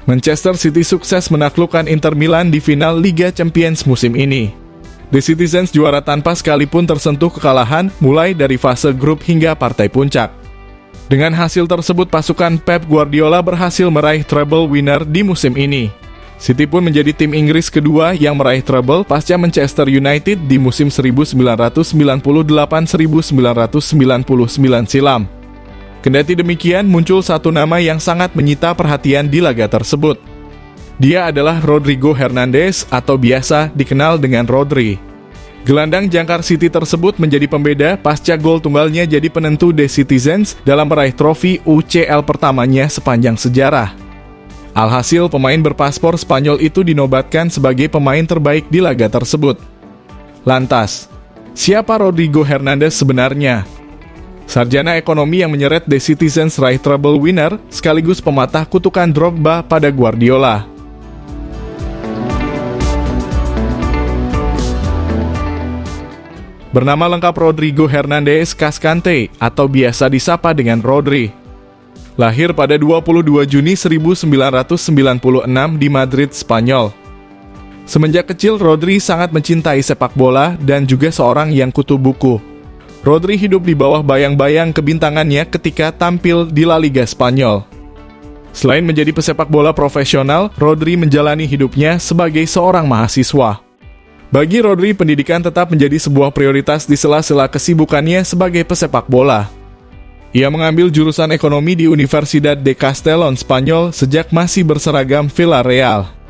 Manchester City sukses menaklukkan Inter Milan di final Liga Champions musim ini. The Citizens juara tanpa sekalipun tersentuh kekalahan mulai dari fase grup hingga partai puncak. Dengan hasil tersebut, pasukan Pep Guardiola berhasil meraih treble winner di musim ini. City pun menjadi tim Inggris kedua yang meraih treble pasca Manchester United di musim 1998-1999 silam. Kendati demikian, muncul satu nama yang sangat menyita perhatian di laga tersebut. Dia adalah Rodrigo Hernandez atau biasa dikenal dengan Rodri. Gelandang jangkar City tersebut menjadi pembeda pasca gol tunggalnya jadi penentu The Citizens dalam meraih trofi UCL pertamanya sepanjang sejarah. Alhasil, pemain berpaspor Spanyol itu dinobatkan sebagai pemain terbaik di laga tersebut. Lantas, siapa Rodrigo Hernandez sebenarnya? Sarjana ekonomi yang menyeret The Citizens raih treble winner sekaligus pematah kutukan Drogba pada Guardiola. Bernama lengkap Rodrigo Hernandez Cascante atau biasa disapa dengan Rodri. Lahir pada 22 Juni 1996 di Madrid, Spanyol. Semenjak kecil, Rodri sangat mencintai sepak bola dan juga seorang yang kutu buku. Rodri hidup di bawah bayang-bayang kebintangannya ketika tampil di La Liga Spanyol. Selain menjadi pesepak bola profesional, Rodri menjalani hidupnya sebagai seorang mahasiswa. Bagi Rodri, pendidikan tetap menjadi sebuah prioritas di sela-sela kesibukannya sebagai pesepak bola. Ia mengambil jurusan ekonomi di Universidad de Castellón, Spanyol sejak masih berseragam Villarreal.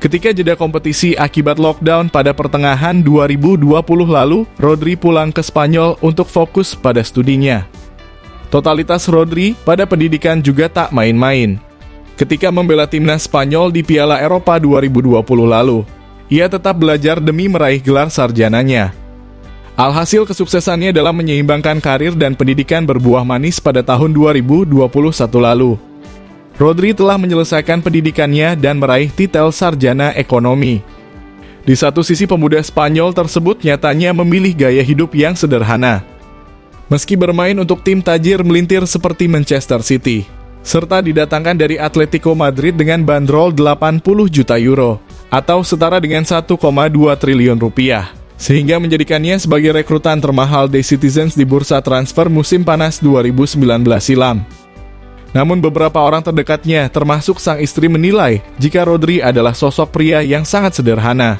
Ketika jeda kompetisi akibat lockdown pada pertengahan 2020 lalu, Rodri pulang ke Spanyol untuk fokus pada studinya. Totalitas Rodri pada pendidikan juga tak main-main. Ketika membela timnas Spanyol di Piala Eropa 2020 lalu, ia tetap belajar demi meraih gelar sarjananya. Alhasil, kesuksesannya dalam menyeimbangkan karir dan pendidikan berbuah manis pada tahun 2021 lalu. Rodri telah menyelesaikan pendidikannya dan meraih titel sarjana ekonomi. Di satu sisi, pemuda Spanyol tersebut nyatanya memilih gaya hidup yang sederhana. Meski bermain untuk tim tajir melintir seperti Manchester City, serta didatangkan dari Atletico Madrid dengan bandrol 80 juta euro, atau setara dengan 1,2 triliun rupiah, sehingga menjadikannya sebagai rekrutan termahal The Citizens di bursa transfer musim panas 2019 silam. Namun beberapa orang terdekatnya, termasuk sang istri, menilai jika Rodri adalah sosok pria yang sangat sederhana.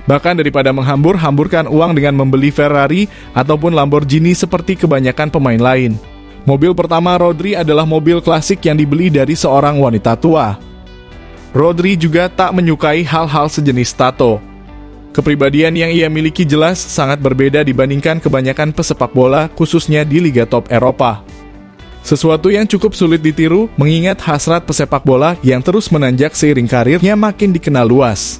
Bahkan daripada menghambur-hamburkan uang dengan membeli Ferrari ataupun Lamborghini seperti kebanyakan pemain lain. Mobil pertama Rodri adalah mobil klasik yang dibeli dari seorang wanita tua. Rodri juga tak menyukai hal-hal sejenis tato. Kepribadian yang ia miliki jelas sangat berbeda dibandingkan kebanyakan pesepak bola, khususnya di Liga Top Eropa. Sesuatu yang cukup sulit ditiru, mengingat hasrat pesepak bola yang terus menanjak seiring karirnya makin dikenal luas.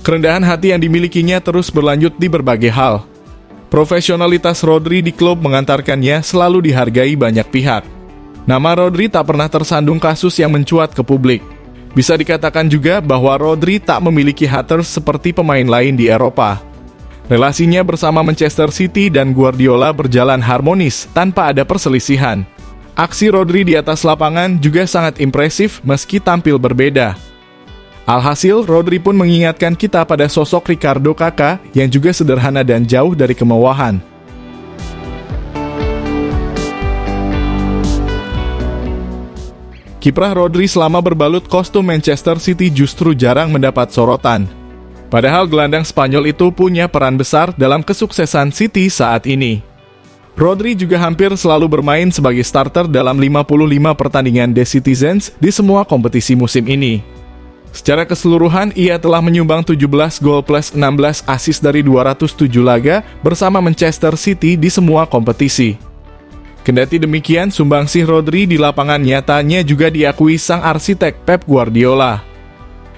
Kerendahan hati yang dimilikinya terus berlanjut di berbagai hal. Profesionalitas Rodri di klub mengantarkannya selalu dihargai banyak pihak. Nama Rodri tak pernah tersandung kasus yang mencuat ke publik. Bisa dikatakan juga bahwa Rodri tak memiliki haters seperti pemain lain di Eropa. Relasinya bersama Manchester City dan Guardiola berjalan harmonis tanpa ada perselisihan. Aksi Rodri di atas lapangan juga sangat impresif meski tampil berbeda. Alhasil, Rodri pun mengingatkan kita pada sosok Ricardo Kakak yang juga sederhana dan jauh dari kemewahan. Kiprah Rodri selama berbalut kostum Manchester City justru jarang mendapat sorotan. Padahal gelandang Spanyol itu punya peran besar dalam kesuksesan City saat ini. Rodri juga hampir selalu bermain sebagai starter dalam 55 pertandingan The Citizens di semua kompetisi musim ini. Secara keseluruhan, ia telah menyumbang 17 gol plus 16 assist dari 207 laga bersama Manchester City di semua kompetisi. Kendati demikian, sumbangsih Rodri di lapangan nyatanya juga diakui sang arsitek Pep Guardiola.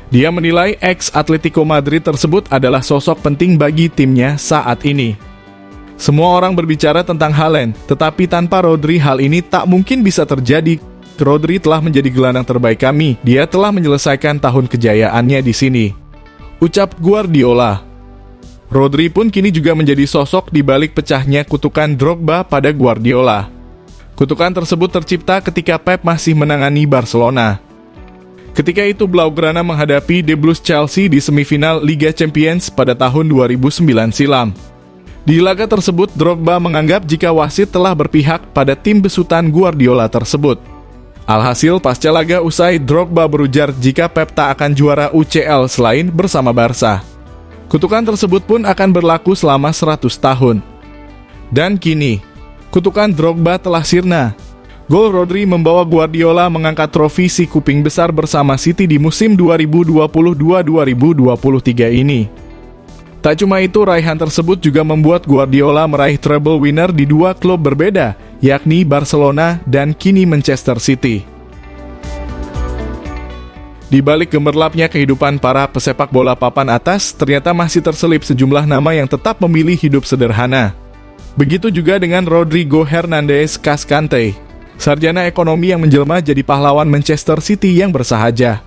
Dia menilai ex-Atletico Madrid tersebut adalah sosok penting bagi timnya saat ini. Semua orang berbicara tentang Haaland, tetapi tanpa Rodri hal ini tak mungkin bisa terjadi. Rodri telah menjadi gelandang terbaik kami. Dia telah menyelesaikan tahun kejayaannya di sini, ucap Guardiola. Rodri pun kini juga menjadi sosok di balik pecahnya kutukan Drogba pada Guardiola. Kutukan tersebut tercipta ketika Pep masih menangani Barcelona. Ketika itu Blaugrana menghadapi The Blues Chelsea di semifinal Liga Champions pada tahun 2009 silam. Di laga tersebut, Drogba menganggap jika wasit telah berpihak pada tim besutan Guardiola tersebut. Alhasil, pasca laga usai, Drogba berujar jika Pep tak akan juara UCL selain bersama Barca. Kutukan tersebut pun akan berlaku selama 100 tahun. Dan kini, kutukan Drogba telah sirna. Gol Rodri membawa Guardiola mengangkat trofi si kuping besar bersama City di musim 2022-2023 ini. Tak cuma itu, raihan tersebut juga membuat Guardiola meraih treble winner di dua klub berbeda, yakni Barcelona dan kini Manchester City. Di balik gemerlapnya kehidupan para pesepak bola papan atas, ternyata masih terselip sejumlah nama yang tetap memilih hidup sederhana. Begitu juga dengan Rodrigo Hernandez Cascante, sarjana ekonomi yang menjelma jadi pahlawan Manchester City yang bersahaja.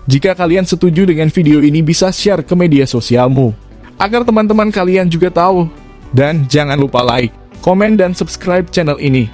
Jika kalian setuju dengan video ini, bisa share ke media sosialmu, agar teman-teman kalian juga tahu. Dan jangan lupa like, komen, dan subscribe channel ini.